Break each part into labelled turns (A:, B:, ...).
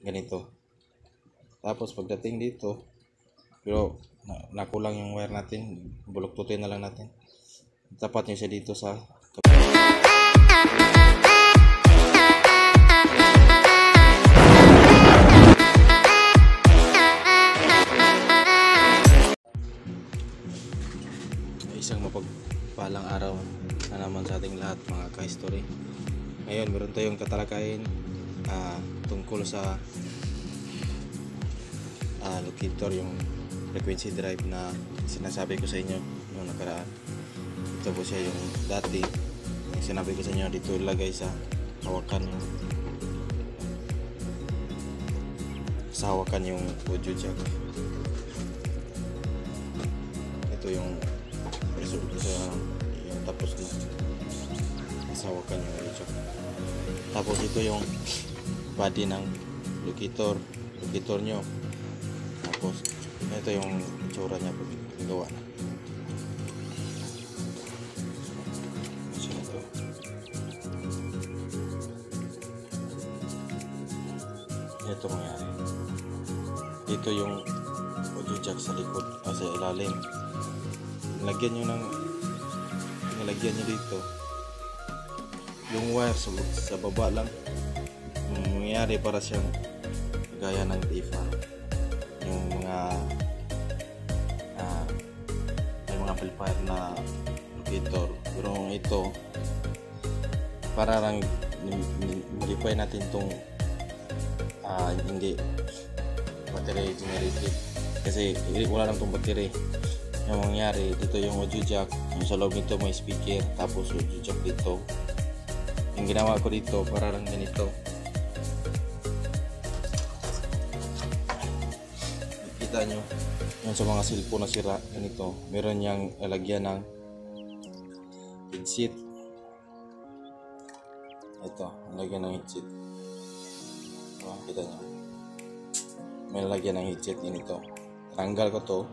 A: ganito. Tapos pagdating dito, pero nakulang yung wire natin, buluktutin na lang natin. Tapat nyo siya dito sa isang mapagpalang araw na naman sa ating lahat, mga ka-history. Ngayon meron tayong tatalakayin tungkol sa locator, yung frequency drive na sinasabi ko sa inyo noong nakaraan. Ito po siya yung dati yung sinabi ko sa inyo, dito ilagay sa hawakan yung audio jack. Ito yung yung tapos na sa hawakan yung audio jack. Tapos ito yung body ng locator nyo. Tapos ito yung itsura niya pag gawa na. Ito mangyari. Dito yung audio jack sa likod, sa ilalim. Nilagyan nyo dito yung wire sa baba lang. Mangyayari para siyang gaya ng tifa, yung may mga amplifier na locator. Pero ito para lang modify natin tong hindi battery generated, kasi wala lang tong battery. Yung mangyari dito yung audio jack, yung sa loob nito may speaker, tapos audio jack dito. Yung ginawa ko dito para lang ganito. Kita nyo yung sa mga cellphone na sira ganito, meron niyang lalagyan ng headset. Ito, lalagyan ng headset. Kita nyo, may lalagyan ng headset ganito. Tanggal ko to,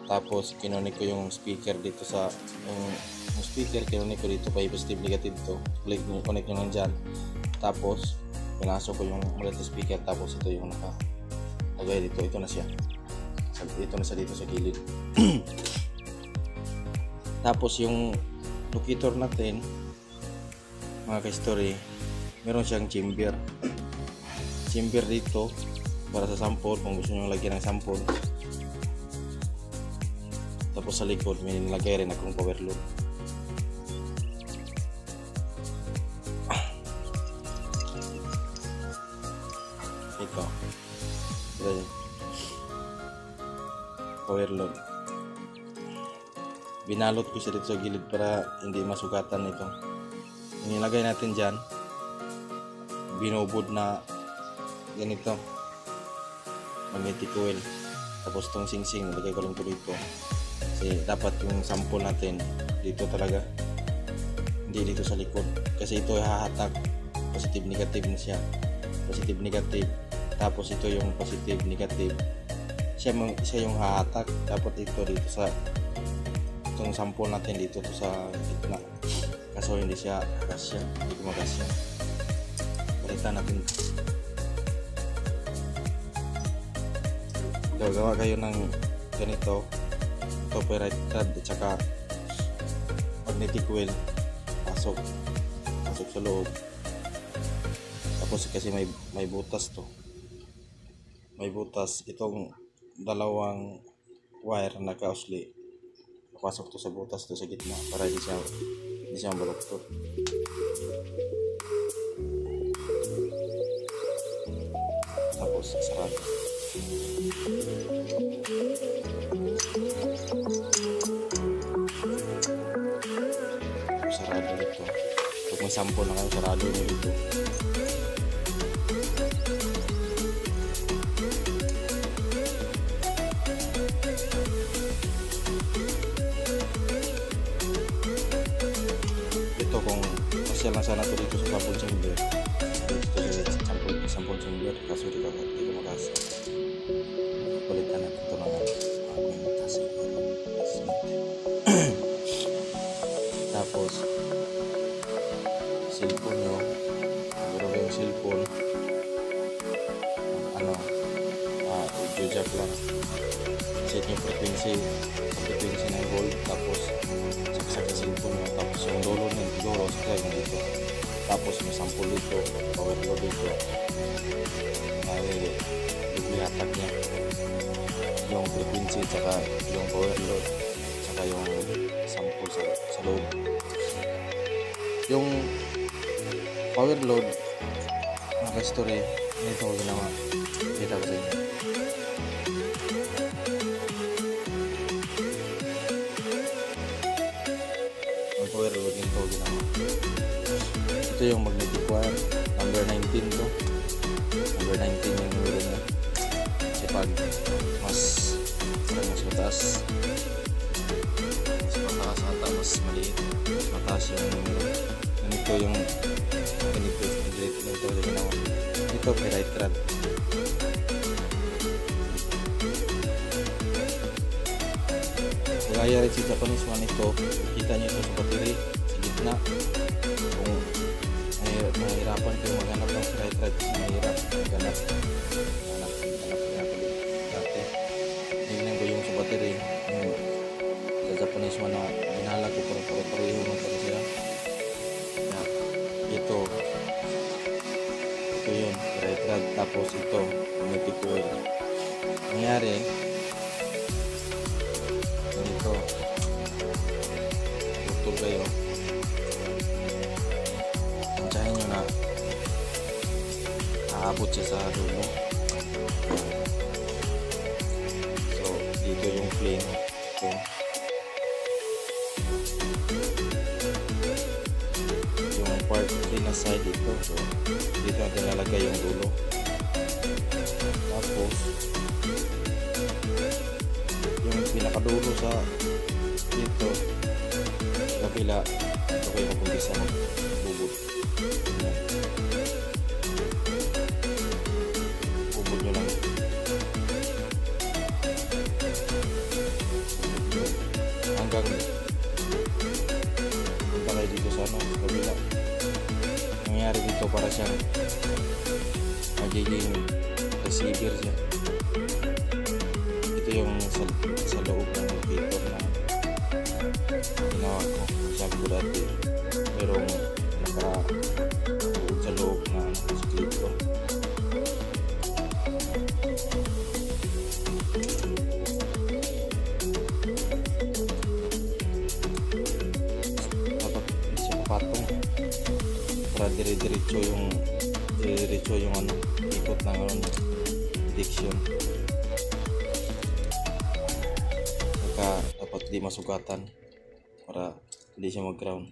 A: tapos kinunik ko yung speaker dito sa yung speaker, kinunik ko dito, positive negative to, connect nyo lang dyan. Tapos pinasok ko yung ulit na speaker, tapos ito yung nakalagay dito. Ito na siya dito sa gilid. Tapos yung locator natin, mga ka-history, meron siyang chamber dito para sa sample, kung gusto nyo lagyan ng sample. Tapos sa likod may nilagay rin akong power load. Ito power load, binalot ko siya dito sa gilid para hindi masugatan ito. Nilagay natin dyan, binubod na ganito, magnetic coil. Tapos tong sing-sing nilagay ko lang ito dito, kasi dapat yung sample natin dito talaga, hindi dito sa likod, kasi ito hahatak positive negative na siya, positive negative. Tapos ito yung positive negative, siya yung hahatak. Dapat ito dito sa itong sample natin dito to sa gitna, kaso hindi siya kasya, hindi kumakasya. Palitan natin. Gagawa kayo ng ganito, ito ferrite rod at saka magnetic coil, pasok sa loob. Tapos kasi may butas to, may butas itong dalawang wire na kausli, pasok to sa butas to sa gitna para hindi siya baluktot. Tapos sarado. Sarado dito. Pag may sample na kayo, sarado nyo dito. Ito kung kasi lang sana ito dito sa sample chamber. Dito sa sample chamber, kaso dito makasa. Palitan natin ito lang ako yung makasa. Tapos cellphone nyo, siguro yung cellphone ano, i-jack lang. Set yung frequency, ng gold, tapos saksak sa cellphone mo, tapos yung dulo saksak mo dito, tapos may sample dito, power load dito, ay lihatag niya yung frequency, tsaka yung power load, tsaka yung sample sa loob. Yung power load, mga story, ito ko ginawa, kita ko sa inyo. Ang power load nito ginawa, ito yung magnetic wire, number 19 to, number 19 yung numero niya. Kasi pag mas mataas ata, mas maliit, mas mataas yung numero. Ganito yung ginawa. Ito may right rod. Kaya rin si Japanese man ito, kita nyo ito sa battery sa gitna. Kung mahirapan kayo maghanap ng right rod, mahirap maghanap dati. Tingnan ko yung sa battery, yung sa Japanese man na binala ko, parang pareho mo pala siya. Ito yun, right rod, tapos ito magnetic coil. Nangyari ganito, tutol kayo, tansyahin nyo na aabot siya sa dulo. So dito yung plane, ito yung part din na side dito. So dito natin lalagay yung dulo, tapos yung pinakadulo sa dito kabila, ito kayo magbisa ng bubod. Bubod nyo lang hanggang punta kayo dito sa kabila. Nangyari dito para siyang magiging receiver siya. Ito yung sa loob ng motor na ginawa ko. Sabi ko dati, merong nakabuod sa loob na clip ko. Dapat hindi siya kapatong para dire-diretso yung ikot ng diction. Dapat di masugatan para hindi siya mag-ground.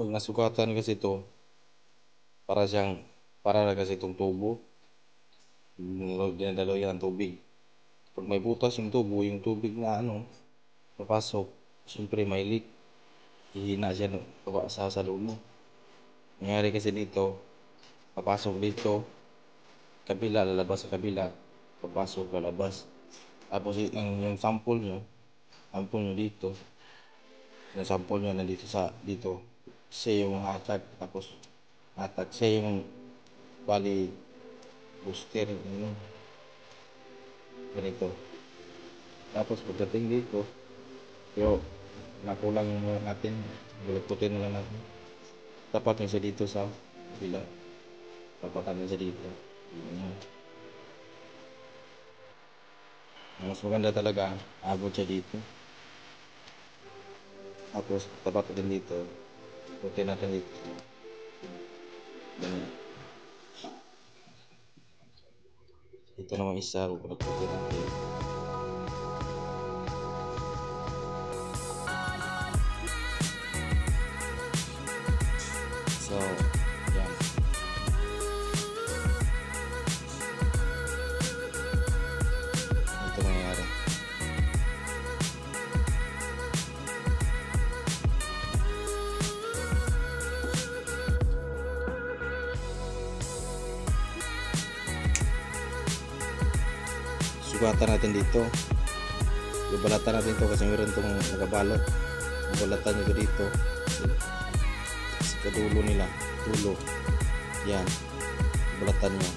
A: Pag nasugatan kasi ito, para na kasi itong tubo, dinadalo yan ng tubig. Pag may butas yung tubo, yung tubig na papasok, siyempre may leak, hihina siya sa loob mo. Nangyari kasi dito, papasok dito, kabila, lalabas sa kabila, papasok, lalabas. Tapos yung sample nyo dito, yung sample nyo nandito dito, siya yung hatag, tapos siya yung bali booster, ganito. Tapos pagdating dito, pero nakulang natin, bulot-putin na lang natin. Tapat nyo siya dito sa bila. Tapatan nyo siya dito. Ganyan. Mas maganda talaga, abot siya dito. Tapos tapat din dito. Putin natin dito. Ganyan. Ito naman isa, bulot-putin natin. So, yan. Ito nangyayari. Sugatan natin dito. Ibalatan natin ito kasi meron itong nagabalot. Ibalatan nyo dito. Sa dulo nila. Dulo. Yan. Ibalatan nyo.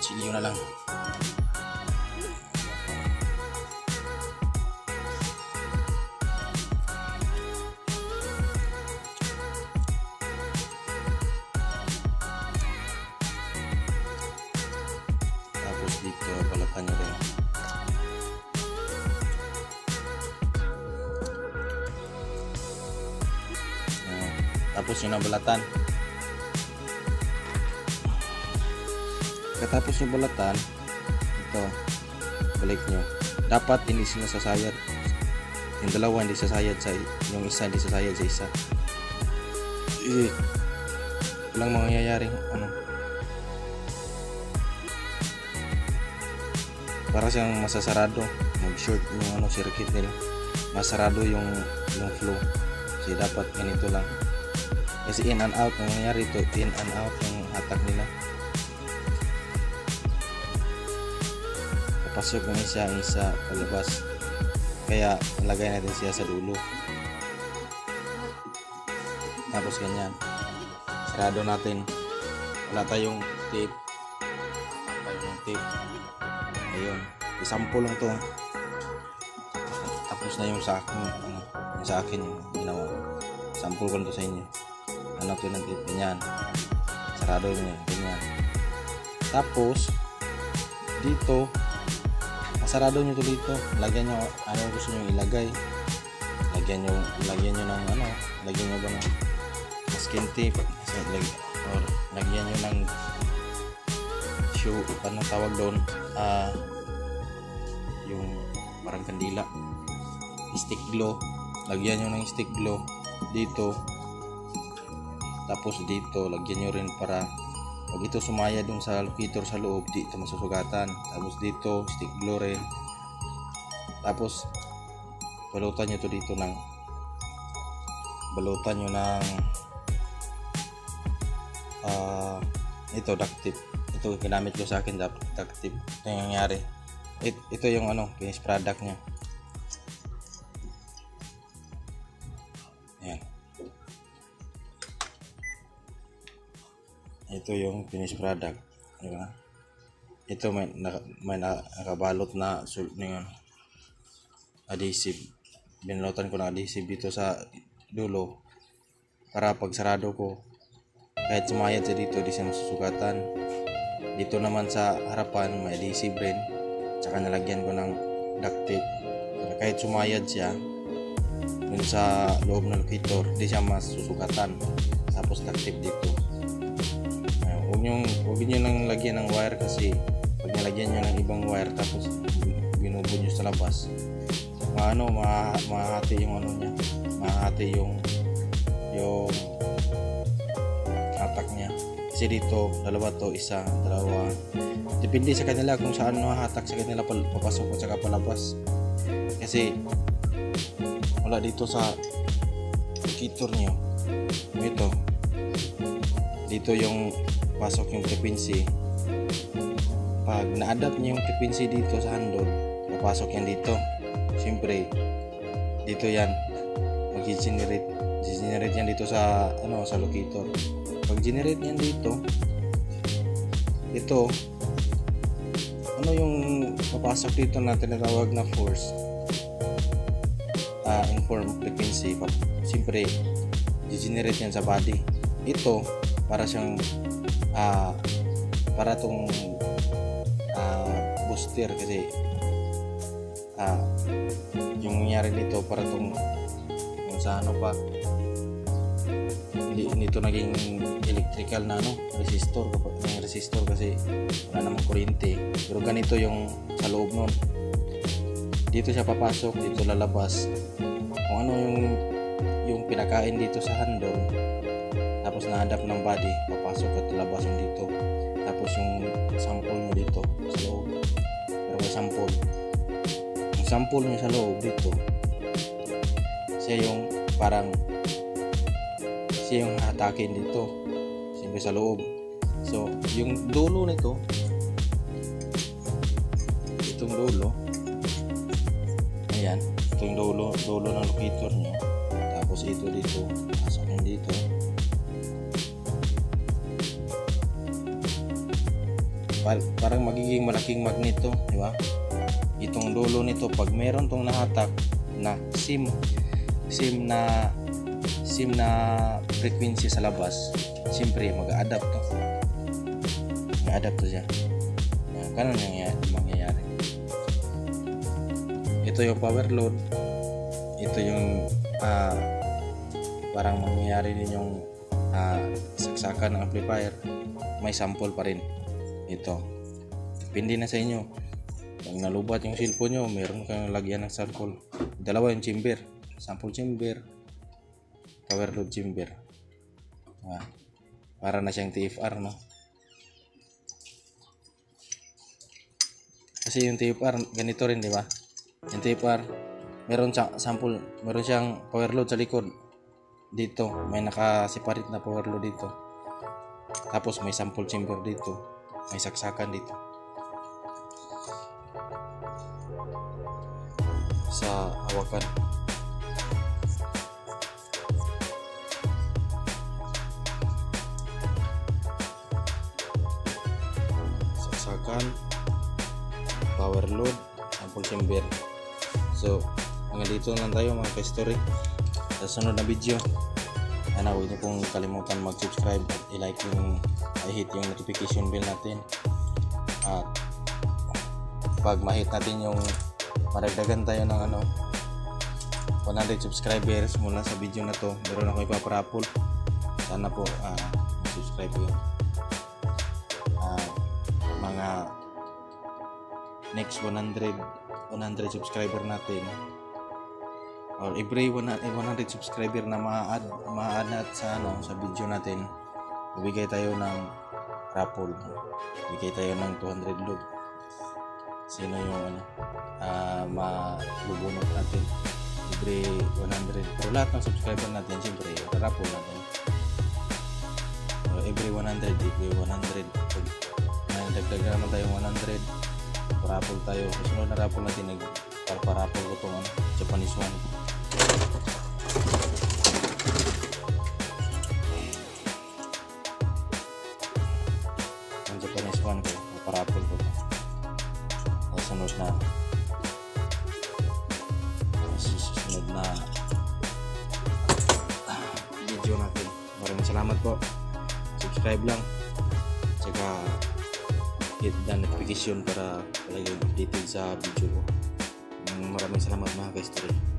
A: Sige na lang. Tapos dito, balatan nyo rin. Tapos yun ang balatan. Pagkatapos yung balatan, ito, balik nyo. Dapat hindi sila sasayad. Yung dalawa hindi sasayad sa yung isa, hindi sasayad sa isa. Walang mangyayaring ano. Para siyang masasarado. Mag-short yung ano, circuit nila. Masarado yung flow. Kasi dapat ganito lang. Kasi in and out, ang nangyayari ito, in and out yung hatak nila. Pasok ng isa palabas, kaya nalagay natin siya sa dulo. Tapos ganyan, sarado natin. Wala tayong tape. Ayun, isample lang to. Tapos na yung sa akin, yung sa akin yung ginawa. Sample ko na to sa inyo. Hanap ko ng tape, ganyan. Sarado nyo, ganyan. Tapos dito, sarado nyo to dito. Lagyan nyo ano gusto nyo ilagay. Lagyan nyo ng ano, lagyan nyo ba ng masking tape, or lagyan nyo ng shoe, ano tawag doon, yung parang kandila, stick glue. Lagyan nyo ng stick glue dito. Tapos dito lagyan nyo rin para pag ito sumaya dun sa locator sa loob, di ito masusugatan. Tapos dito, stick glue rin. Tapos balutan nyo to dito ng ito duct tape. Ito ginamit ko sa akin, duct tape. Ito yung nangyari. Ito yung ano, finished product nya. Ayan. Ito yung finished product, diba? Ito may nakabalot na ng adhesive. Binulotan ko ng adhesive dito sa dulo para pag sarado ko, kahit sumayad siya dito, di siya masusugatan. Dito naman sa harapan may adhesive rin, tsaka nalagyan ko ng duct tape para kahit sumayad siya dun sa loob ng locator, di siya masusugatan. Tapos duct tape dito. Huwag nyo nang lagyan ng wire, kasi pag nalagyan nyo ng ibang wire tapos binubo nyo sa labas, mahati yung ano niya, mahati yung hatak niya. Kasi dito, dalawa to, isa, dalawa. Depende sa kanila kung saan mahatak sa kanila papasok at saka palabas. Kasi wala dito sa locator nyo. Ito. Dito yung pasok yung frequency. Pag na-adapt nyo yung frequency dito sa handle, napasok yan dito. Siyempre, dito yan. Mag-generate yan dito sa sa locator. Pag generate yan dito, ito yung papasok dito na tinatawag na force, inform frequency. Siyempre, generate yan sa body. Ito para siyang para tong booster, kasi yung nangyari dito para tong yung sa pa nito naging electrical na resistor, yung resistor kasi wala namang kuryente. Pero ganito yung sa loob nun, dito siya papasok, dito lalabas kung ano yung pinakain dito sa handle, tapos na-adapt ng body, papasok at labas yung dito. Tapos yung sample nyo dito sa loob, pero may sample, yung sample nyo sa loob dito, siya yung parang yung hatakin dito, siyempre sa loob. So yung dulo nito, itong dulo, ayan, ito yung dulo ng locator nyo. Tapos ito dito, pasokin dito. Parang magiging malaking magnet to, di ba? Itong dulo nito, pag meron tong nahatak na sim na frequency sa labas, siyempre mag-adapt to siya. Ganun yung mangyayari. Ito yung power load, ito yung parang mangyayari din yung saksakan ng amplifier. May sample pa rin ito, depende na sa inyo. Pag nalubat yung cellphone nyo, meron kang lagyan ng sample. Dalawa yung chamber, sample chamber, power load chamber. Para na siyang TFR, no? Kasi yung TFR ganito rin, di ba? Yung TFR meron siyang sample, meron siyang power load sa likod. Dito may naka-separate na power load dito. Tapos may sample chamber dito, may saksakan dito. Sa hawakan, power load, sample chamber. So hanggang dito lang tayo mga ka-story. Sa sunod na video, huwag niyo pong kalimutan mag-subscribe at i-like i-hit yung notification bell natin. At pag ma-hit natin yung maragdagan tayo ng 100 subscribers mula sa video na to, meron ako ipaparapol. Sana po subscribe yun. Mga next 100 subscriber natin, or every 100 subscriber na ma-add sa video natin, bibigay tayo ng raffle, bibigay tayo ng 200 load. Sino yung mabubunot natin every 100, pero lahat ng subscriber natin siyempre raffle natin. Every 100 pag nagdagdag naman tayong 100, raffle tayo. Sunod na raffle natin, nagpa-raffle ko itong Japanese one. Ang Japanese one ko, nagpa-raffle ko ito. Sunod na video natin. Maraming salamat po. Subscribe lang, tsaka hit the notification para palagi updated sa video ko. Maraming salamat mga ka-story.